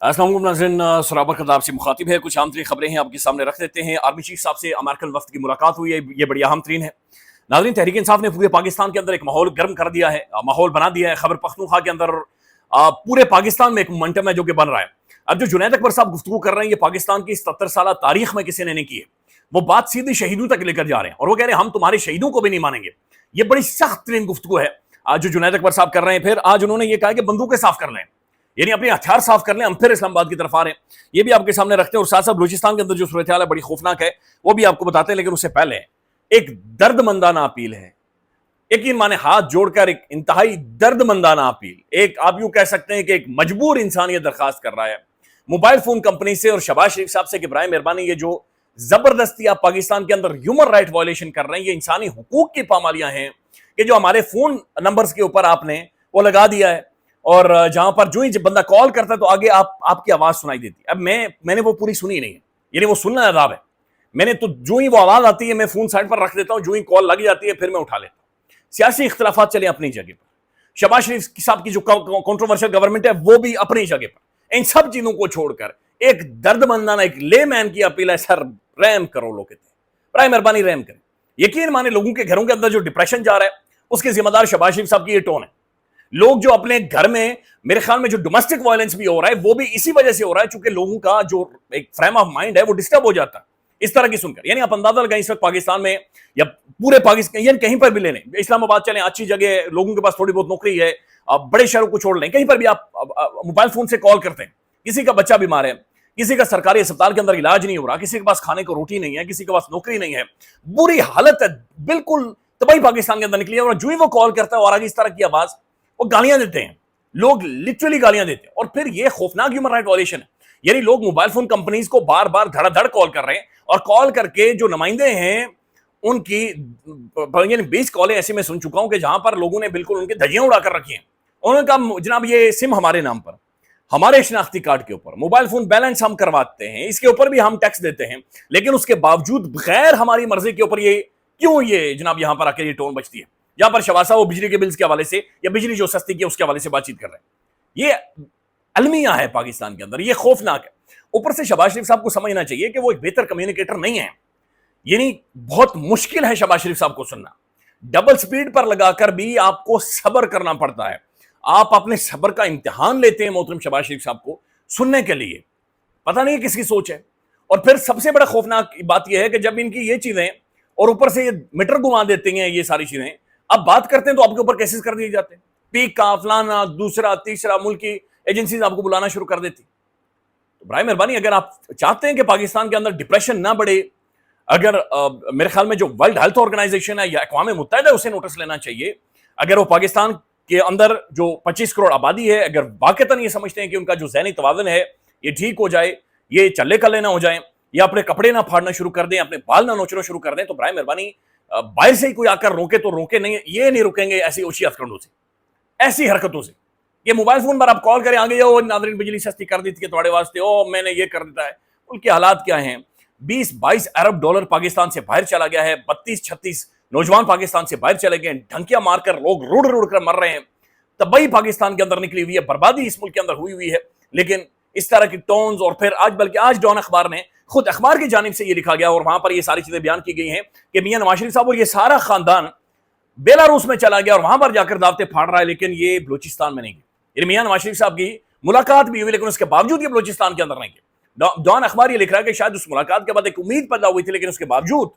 अस्सलाम वालेकुम नाज़रीन, सराबर खिताब आपसे मुखातिब है। कुछ अहम तरीन खबरें हैं आपके सामने रख देते हैं। आर्मी चीफ साहब से अमेरिकन वफ्द की मुलाकात हुई है, ये बड़ी अहम तरीन है। नाज़रीन, तहरीक इंसाफ ने पूरे पाकिस्तान के अंदर एक माहौल गर्म कर दिया है, माहौल बना दिया है। खैबर पख्तूनख्वा के अंदर पूरे पाकिस्तान में एक मोमेंटम है जो कि बन रहा है। अब जो जुनैद अकबर साहब गुफ्तगू कर रहे हैं, ये पाकिस्तान की 77 साल तारीख में किसी ने नहीं की है। वो बात सीधी शहीदों तक लेकर जा रहे हैं और वो कह रहे हैं हम तुम्हारे शहीदों को भी नहीं मानेंगे। ये बड़ी सख्त तरीन गुफ्तगू है आज जो जुनैद अकबर साहब कर रहे हैं। फिर आज उन्होंने ये कहा कि बंदूकें साफ कर लें, यानी अपने हथियार साफ कर लें, हम फिर इस्लामाबाद की तरफ आ रहे हैं। ये भी आपके सामने रखते हैं और साथ साथ बलूचिस्तान के अंदर जो सूरत हाल है बड़ी खौफनाक है, वो भी आपको बताते हैं। लेकिन उससे पहले एक दर्दमंदाना अपील है, यकीन माने हाथ जोड़कर एक इंतहाई दर्दमंदाना अपील, एक आप यूं कह सकते हैं कि एक मजबूर इंसान ये दरखास्त कर रहा है मोबाइल फोन कंपनी से और शहबाज शरीफ साहब से कि बराए मेहरबानी ये जो जबरदस्ती आप पाकिस्तान के अंदर ह्यूमन राइट वायलेशन कर रहे हैं, ये इंसानी हुकूक की पामालियां हैं कि जो हमारे फोन नंबर्स के ऊपर आपने वो लगा दिया है और जहां पर जो ही जब बंदा कॉल करता है तो आगे आपकी आवाज सुनाई देती है। अब मैंने वो पूरी सुनी नहीं है, यानी वो सुनना अदाब है। मैंने तो जो ही वो आवाज आती है मैं फोन साइड पर रख देता हूं, जो ही कॉल लग जाती है फिर मैं उठा लेता हूं। सियासी इख्तलाफात चले अपनी जगह पर, शहबाज शरीफ साहब की जो कंट्रोवर्शियल गवर्नमेंट है वो भी अपनी जगह पर, इन सब चीजों को छोड़कर एक दर्दमंदाना एक ले मैन की अपील है, सर रहम करो लोग, बराए मेहरबानी रहम करें। यकीन माने लोगों के घरों के अंदर जो डिप्रेशन जा रहा है उसके जिम्मेदार शहबाज शरीफ साहब की ये टोन है। लोग जो अपने घर में, मेरे ख्याल में जो डोमेस्टिक वायलेंस भी हो रहा है वो भी इसी वजह से हो रहा है चूंकि लोगों का जो एक फ्रेम ऑफ माइंड है वो डिस्टर्ब हो जाता है इस तरह की सुनकर। यानी आप अंदाजा लगाएं इस वक्त पाकिस्तान में या पूरे पाकिस्तान, यानी कहीं पर भी ले लें, इस्लामाबाद चलें, अच्छी जगह, लोगों के पास थोड़ी बहुत नौकरी है, आप बड़े शहरों को छोड़ लें, कहीं पर भी आप मोबाइल फोन से कॉल करते हैं, किसी का बच्चा बीमार है, किसी का सरकारी अस्पताल के अंदर इलाज नहीं हो रहा, किसी के पास खाने को रोटी नहीं है, किसी के पास नौकरी नहीं है, बुरी हालत है, बिल्कुल तबाही पाकिस्तान के अंदर निकली है। और जो ही वो कॉल करता है और आगे इस तरह की आवाज, वो गालियां देते हैं, लोग लिटरली गालियां देते हैं। और फिर ये खौफनाक ह्यूमन राइट वायलेशन है, यानी लोग मोबाइल फोन कंपनीज को बार बार धड़ाधड़ कॉल कर रहे हैं और कॉल करके जो नुमाइंदे हैं उनकी 20 कॉलें ऐसे मैं सुन चुका हूं कि जहां पर लोगों ने बिल्कुल उनकी धज्जियां उड़ाकर रखी हैं। उन्होंने कहा जनाब ये सिम हमारे नाम पर, हमारे शनाख्ती कार्ड के ऊपर, मोबाइल फोन बैलेंस हम करवाते हैं, इसके ऊपर भी हम टैक्स देते हैं, लेकिन उसके बावजूद बगैर हमारी मर्जी के ऊपर ये क्यों ये जनाब यहां पर आकर ये टोन बचती है। यहां पर शहबाज साहब वो बिजली के बिल्स के हवाले से या बिजली जो सस्ती की उसके हवाले से बातचीत कर रहे हैं। ये अलमिया है पाकिस्तान के अंदर, ये खौफनाक है। ऊपर से शहबाज शरीफ साहब को समझना चाहिए कि वो एक बेहतर कम्युनिकेटर नहीं है, यानी बहुत मुश्किल है शहबाज शरीफ साहब को सुनना। डबल स्पीड पर लगाकर भी आपको सब्र करना पड़ता है, आप अपने सब्र का इम्तिहान लेते हैं मोहतरम शहबाज शरीफ साहब को सुनने के लिए। पता नहीं किसकी सोच है। और फिर सबसे बड़ा खौफनाक बात यह है कि जब इनकी ये चीजें और ऊपर से ये मीटर घुमा देते हैं, ये सारी चीजें अब बात करते हैं तो आपके ऊपर केसेस कर दिए जाते हैं, पीक का फलाना दूसरा तीसरा, मुल्क की एजेंसीज आपको बुलाना शुरू कर देती। तो बराए मेहरबानी अगर आप चाहते हैं कि पाकिस्तान के अंदर डिप्रेशन ना बढ़े, अगर मेरे ख्याल में जो वर्ल्ड हेल्थ ऑर्गेनाइजेशन है या अक़वाम मुत्तहिदा उसे नोटिस लेना चाहिए। अगर वो पाकिस्तान के अंदर जो 25 करोड़ आबादी है, अगर वाकईतन ये समझते हैं कि उनका जो ज़हनी तवाज़ुन है ये ठीक हो जाए, ये चले कल्ले ना हो जाए, या अपने कपड़े ना फाड़ना शुरू कर दें, अपने बाल ना नोचना शुरू कर दें, तो बराए मेहरबानी बाहर से ही कोई आकर रोके तो रोके नहीं, ये नहीं रुकेंगे ऐसी ओछी हथकंडों से, ऐसी हरकतों से। ये मोबाइल फोन पर आप कॉल करें, आगे जाओ नाज़रीन बिजली सस्ती कर दी थी तुम्हारे वास्ते, ओ मैंने ये कर देता है। उनके हालात क्या हैं? 20-22 अरब डॉलर पाकिस्तान से बाहर चला गया है, 32-36 नौजवान पाकिस्तान से बाहर चले गए, ढंकियां मारकर लोग रुड़ रुड़ कर मर रहे हैं, तबाही पाकिस्तान के अंदर निकली हुई है, बर्बादी इस मुल्क के अंदर हुई हुई है। लेकिन इस तरह की टोन्स, और फिर आज बल्कि आज डॉन अखबार ने खुद अखबार की जानिब से ये लिखा गया और वहां पर ये सारी चीजें बयान की गई हैं कि मियां नवाज शरीफ साहब और ये सारा खानदान बेलारूस में चला गया और वहां पर जाकर दावतें फाड़ रहा है, लेकिन ये बलूचिस्तान में नहीं गए। मियां नवाज शरीफ साहब की मुलाकात भी हुई लेकिन उसके बावजूद ये बलूचिस्तान के अंदर नहीं गए। डॉन अखबार ये लिख रहा है कि शायद उस मुलाकात के बाद एक उम्मीद पैदा हुई थी, लेकिन उसके बावजूद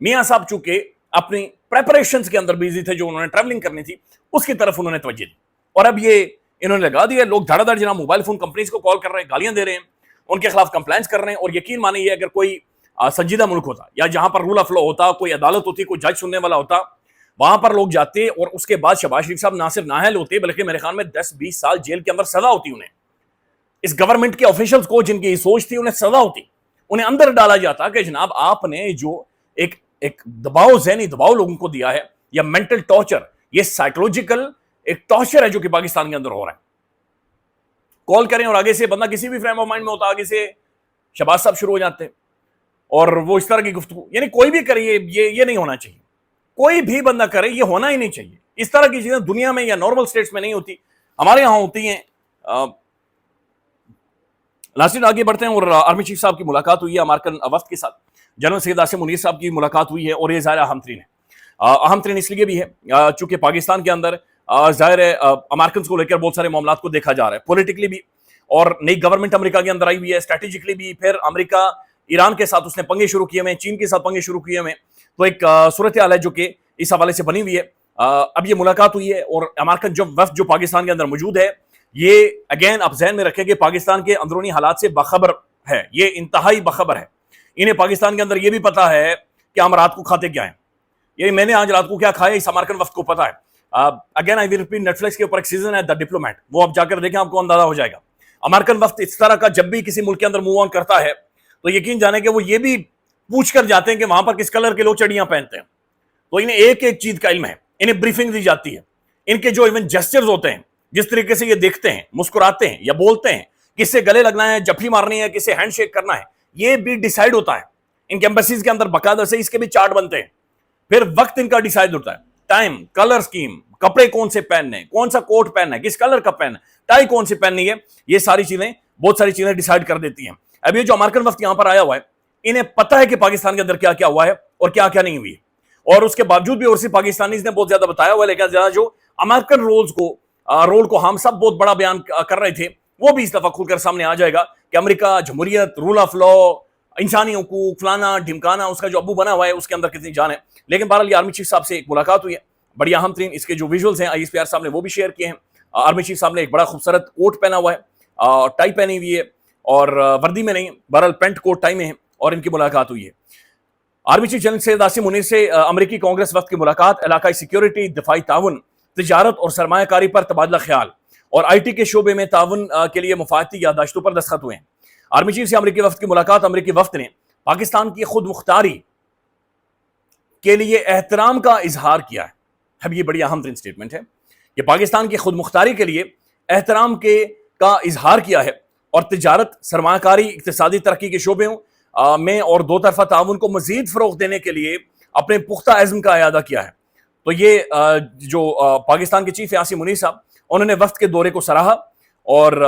मियां साहब चूंकि अपनी प्रेपरेशंस के अंदर बिजी थे, जो उन्होंने ट्रैवलिंग करनी थी उसकी तरफ उन्होंने तवज्जो दी, और अब ये इन्होंने लगा दिया। लोग धड़ाधड़ जनाब मोबाइल फोन कंपनीज को कॉल कर रहे हैं, गालियां दे रहे हैं, उनके खिलाफ कंप्लेंट्स कर रहे हैं। और यकीन मानिए अगर कोई संजीदा मुल्क होता या जहां पर रूल ऑफ लॉ होता, कोई अदालत होती, कोई जज सुनने वाला होता, वहां पर लोग जाते और उसके बाद शहबाज शरीफ साहब ना सिर्फ नाअहल होते बल्कि मेरे ख्याल में 10-20 साल जेल के अंदर सजा होती उन्हें। इस गवर्नमेंट के ऑफिशियल्स को जिनकी सोच थी उन्हें सजा होती, उन्हें अंदर डाला जाता कि जनाब आपने जो एक एक दबाव, ज़हनी दबाव लोगों को दिया है, या मेंटल टॉर्चर, ये साइकोलॉजिकल एक टॉर्चर है जो कि पाकिस्तान के अंदर हो रहा है। कॉल करें और आगे से बंदा किसी भी फ्रेम ऑफ माइंड में होता, आगे से शहबाज साहब शुरू हो जाते हैं और वो इस तरह की गुफ्तगू, यानी कोई भी करे ये नहीं होना चाहिए, कोई भी बंदा करे ये होना ही नहीं चाहिए। इस तरह की चीजें दुनिया में या नॉर्मल स्टेट्स में नहीं होती, हमारे यहां होती हैं। नाज़रीन आगे बढ़ते हैं और आर्मी चीफ साहब की मुलाकात हुई है अमेरिकन वफ्द के साथ। जनरल सैयद आसिम मुनीर साहब की मुलाकात हुई है और ये ज़ाहिर अहम तरीन है। अहम तरीन इसलिए भी है चूंकि पाकिस्तान के अंदर ज़ाहिर है अमेरिकन को लेकर बहुत सारे मामलों को देखा जा रहा है, पॉलिटिकली भी, और नई गवर्नमेंट अमेरिका के अंदर आई हुई है, स्ट्रेटेजिकली भी। फिर अमेरिका ईरान के साथ उसने पंगे शुरू किए हुए, चीन के साथ पंगे शुरू किए हुए, तो एक सूरत हाल है जो कि इस हवाले से बनी हुई है। अब ये मुलाकात हुई है और अमेरिकन जो वफ्द जो पाकिस्तान के अंदर मौजूद है, ये अगेन आप जहन में रखें कि पाकिस्तान के अंदरूनी हालात से बाखबर है, ये इंतहाई बाखबर है। इन्हें पाकिस्तान के अंदर ये भी पता है कि हम रात को खाते क्या हैं, ये मैंने आज रात को क्या खाया इस अमेरिकन वफ्द को पता है। Again I will repeat, Netflix के ऊपर एक सीजन है द डिप्लोमेट, वो आप जाकर देखें, आपको अंदाजा हो जाएगा। अमेरिकन वफ्द इस तरह का जब भी किसी मुल्क के अंदर मूव ऑन करता है तो यकीन जाने कि वो ये भी पूछ कर जाते हैं कि वहां पर किस कलर के लोग चड़ियां पहनते हैं। तो इन्हें एक एक चीज का इल्म है, इन्हें ब्रीफिंग दी जाती है। इनके जो इवन जेस्चर्स होते हैं, जिस तरीके से ये देखते हैं, मुस्कुराते हैं या बोलते हैं, किससे गले लगना है, जफी मारनी है, किससे हैंडशेक करना है, ये भी डिसाइड होता है। इनके एम्बेसीज के अंदर बाकायदा से इसके भी चार्ट बनते हैं। फिर वक्त इनका डिसाइड होता है, टाइम, कलर स्कीम, कपड़े कौन से पहनने, कौन सा कोट पहनना है, किस कलर का पहनना है, टाई कौन सी पहननी है, ये सारी चीजें, बहुत सारी चीजें डिसाइड कर देती हैं। अब ये जो अमेरिकन वफ्द यहां पर आया हुआ है, इन्हें पता है कि पाकिस्तान के अंदर क्या क्या हुआ है और क्या क्या नहीं हुई, और उसके बावजूद भी और सिर्फ पाकिस्तानी ने बहुत ज्यादा बताया हुआ है, लेकिन ज्यादा जो अमेरिकन रोल को हम सब बहुत बड़ा बयान कर रहे थे, वो भी इस दफा खुलकर सामने आ जाएगा कि अमेरिका जमहूरियत, रूल ऑफ लॉ, इंसानी हकूक, फलाना ढिमकाना, उसका जो अबू बना हुआ है उसके अंदर कितनी जान है। लेकिन बहरहाल आर्मी चीफ साहब से एक मुलाकात हुई है, बड़ी अहम तरीन। इसके जो विजुअल्स हैं ISPR साहब ने वो भी शेयर किए हैं। आर्मी चीफ साहब ने एक बड़ा खूबसूरत कोट पहना हुआ है, टाई पहनी हुई है, और वर्दी में नहीं, बहरहाल पेंट कोट टाई में है, और इनकी मुलाकात हुई है। Army chief general Syed Asim Munir से अमेरिकी कांग्रेस वफ्द की मुलाकात, इलाकाई सिक्योरिटी, दिफाई ताउन, तिजारत और सरमायाकारी पर तबादला ख्याल और IT के शोबे में ताउन के लिए मुफाहती याददाश्तों पर दस्तखत हुए हैं। आर्मी चीफ से अमेरिकी वफ्द की मुलाकात, अमेरिकी वफ्द ने पाकिस्तान की खुद मुख्तारी के लिए एहतराम का इजहार किया है। अब ये बड़ी अहम तरीन स्टेटमेंट है कि पाकिस्तान की खुद मुख्तारी के लिए एहतराम का इजहार किया है, और तिजारत, सरमायाकारी, इक्तिसादी तरक्की के शोबों में और दो तरफा ताउन को मजीद फरोग देने के लिए अपने पुख्ता अज़्म का अयादा किया है। तो ये जो पाकिस्तान के चीफ आसिम मुनीर साहब, उन्होंने वफ्द के दौरे को सराहा और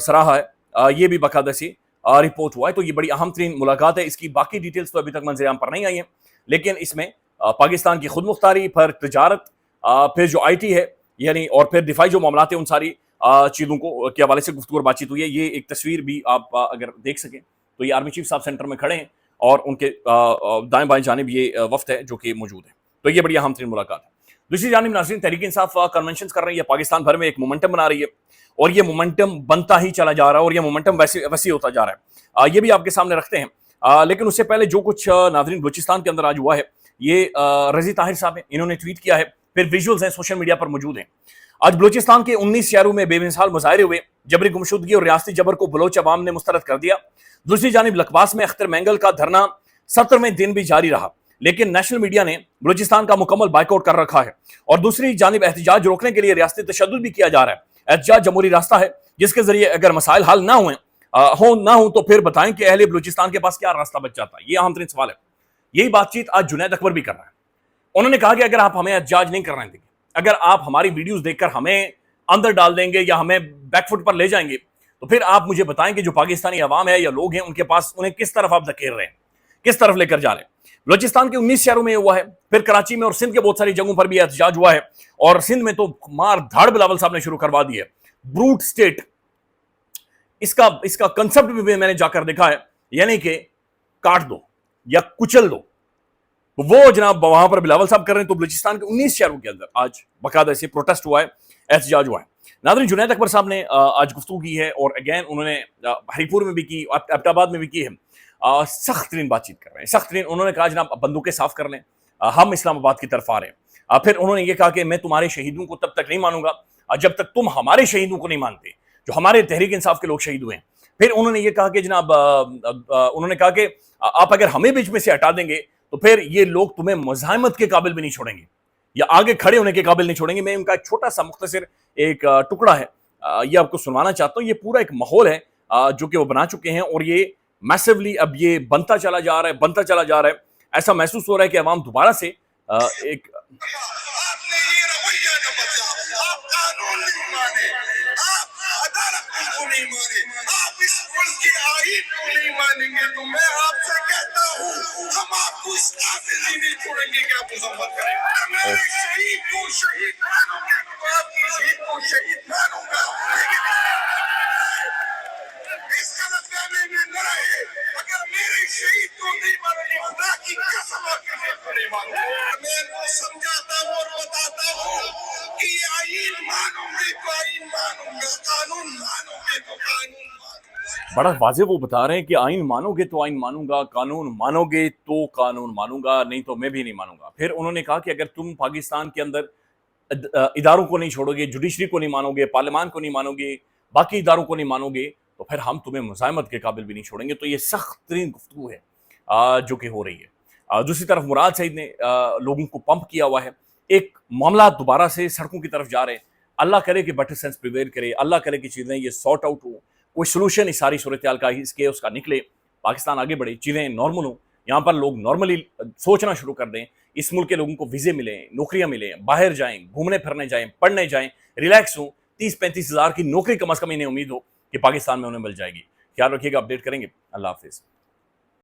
सराहा है, ये भी बाकायदा से रिपोर्ट हुआ है। तो ये बड़ी अहम तरीन मुलाकात है। इसकी बाकी डिटेल्स तो अभी तक मंजर आम पर नहीं आई है, लेकिन इसमें पाकिस्तान की खुद मुख्तारी पर तिजारत, फिर जो IT है यानी, और फिर दिफाई जो मामलात है, उन सारी चीज़ों को के हवाले से गुफ्तगू और बातचीत हुई है। ये एक तस्वीर भी आप अगर देख सकें तो ये आर्मी चीफ साहब सेंटर में खड़े हैं और उनके दाएं बाएं जानिब ये वफ्द है जो कि मौजूद है। तो ये बड़ी अहम तरीन मुलाकात है। दूसरी जानिब नाज़रीन, तहरीक इंसाफ कन्वेंशन कर रही है, पाकिस्तान भर में एक मोमेंटम बना रही है, और ये मोमेंटम बनता ही चला जा रहा है, और ये मोमेंटम वैसे होता जा रहा है। ये भी आपके सामने रखते हैं, लेकिन उससे पहले जो कुछ नाज़रीन बलूचिस्तान के अंदर आज हुआ है, ये रज़ी ताहिर साहब है, इन्होंने ट्वीट किया है, फिर विजुअल्स हैं सोशल मीडिया पर मौजूद हैं। आज बलूचिस्तान के 19 शहरों में बेमिसाल मुजाहरे हुए, जबरी गुमशुदगी और रियासती जबर को बलोच अवाम ने मुस्तरद कर दिया। दूसरी जानिब लकवास में अख्तर मैंगल का धरना 17वें दिन भी जारी रहा, लेकिन नेशनल मीडिया ने बलूचिस्तान का मुकम्मल बाइकआउट कर रखा है। और दूसरी जानिब एहतजाज रोकने के लिए रियासती तशद्दुद भी किया जा रहा है। एहतजाज जमहूरी रास्ता है जिसके जरिए अगर मसाइल हल ना हो तो फिर बताएं कि अहले बलूचिस्तान के पास क्या रास्ता बच जाता है। ये अहम तरीन सवाल है। यही बातचीत आज जुनैद अकबर भी कर रहा है। उन्होंने कहा कि अगर आप हमें एहतजाज नहीं करने देंगे, अगर आप हमारी वीडियोस देखकर हमें अंदर डाल देंगे या हमें बैकफुट पर ले जाएंगे, तो फिर आप मुझे बताएं कि जो पाकिस्तानी अवाम है या लोग हैं, उनके पास उन्हें किस तरफ आप धकेल रहे हैं, किस तरफ लेकर जा रहे हैं। बलूचिस्तान के 19 शहरों में हुआ है, फिर कराची में और सिंध के बहुत सारी जगहों पर भी एहतजाज हुआ है, और सिंध में तो मार धाड़ बिलावल साहब ने शुरू करवा दी है। ब्रूट स्टेट, इसका कंसेप्ट भी मैंने जाकर देखा है, यानी कि काट दो या कुचल दो। तो वो जनाब वहां पर बिलावल साहब कर रहे हैं। तो बलूचिस्तान के 19 शहरों के अंदर आज बाकायदा से प्रोटेस्ट हुआ है, एहतजाज हुआ है। नाज़रीन, जुनैद अकबर साहब ने आज गुफ्तगू की है, और अगेन उन्होंने हरीपुर में भी की, एबटाबाद में भी की है। सख्त तरीन बातचीत कर रहे हैं, सख्त तरीन। उन्होंने कहा जनाब बंदूकें साफ कर लें, हम इस्लामाबाद की तरफ आ रहे हैं। फिर उन्होंने ये कहा कि मैं तुम्हारे शहीदों को तब तक नहीं मानूंगा जब तक तुम हमारे शहीदों को नहीं मानते, जो हमारे तहरीक इंसाफ के लोग शहीद हुए हैं। फिर उन्होंने ये कहा कि जनाब उन्होंने कहा कि आप अगर हमें बीच में से हटा देंगे तो फिर ये लोग तुम्हें मुज़ाहमत के काबिल भी नहीं छोड़ेंगे या आगे खड़े होने के काबिल नहीं छोड़ेंगे। मैं उनका एक छोटा सा मुख्तसर एक टुकड़ा है, ये आपको सुनवाना चाहता हूँ। ये पूरा एक माहौल है जो कि वो बना चुके हैं, और ये मैसिवली अब ये बनता चला जा रहा है, बनता चला जा रहा है। ऐसा महसूस हो रहा है कि अवाम दोबारा से एक आपने ये रवैया न बदला, आप कानून नहीं माने, आप अदालत को नहीं माने, आप इस मुल्क की मत करें। मेरे शहीद को शहीद मानूंगा तो आपकी शहीद को शहीद मानूंगा, लेकिन इस गलतफहमी में न रहे। अगर मेरे शहीद को नहीं मानोगे, खुदा की कसम आपके शहीद को नहीं मानूंगा। मैं वो समझाता हूँ और बताता हूँ कि आईन मानोगे तो आईन मानूंगा, कानून मानोगे तो कानून मानूंगा। बड़ा वाज़ेह वो बता रहे हैं कि आइन मानोगे तो आइन मानूंगा, कानून मानोगे तो कानून मानूंगा, नहीं तो मैं भी नहीं मानूंगा। फिर उन्होंने कहा कि अगर तुम पाकिस्तान के अंदर इदारों को नहीं छोड़ोगे, जुडिशरी को नहीं मानोगे, पार्लियामान को नहीं मानोगे, बाकी इदारों को नहीं मानोगे, तो फिर हम तुम्हें मुज़ाहमत के काबिल भी नहीं छोड़ेंगे। तो ये सख्त तरीन गुफ्तगू है जो कि हो रही है। दूसरी तरफ मुराद सईद ने लोगों को पंप किया हुआ है। एक मामला दोबारा से सड़कों की तरफ जा रहे हैं। अल्लाह करे कि बेटर सेंस प्रिवेल करे, अल्लाह करे कि चीज़ें ये सॉर्ट आउट हो, कोई सोल्यूशन इस सारी सूरत हाल का इसके उसका निकले, पाकिस्तान आगे बढ़े, चीज़ें नॉर्मल हों, यहाँ पर लोग नॉर्मली सोचना शुरू कर दें, इस मुल्क के लोगों को वीज़े मिलें, नौकरियाँ मिलें, बाहर जाएं, घूमने फिरने जाएं, पढ़ने जाएं, रिलैक्स हों, 30-35 हज़ार की नौकरी कम अज़ कम इन्हें उम्मीद हो कि पाकिस्तान में उन्हें मिल जाएगी। ख्याल रखिएगा, अपडेट करेंगे। अल्लाह हाफिज़।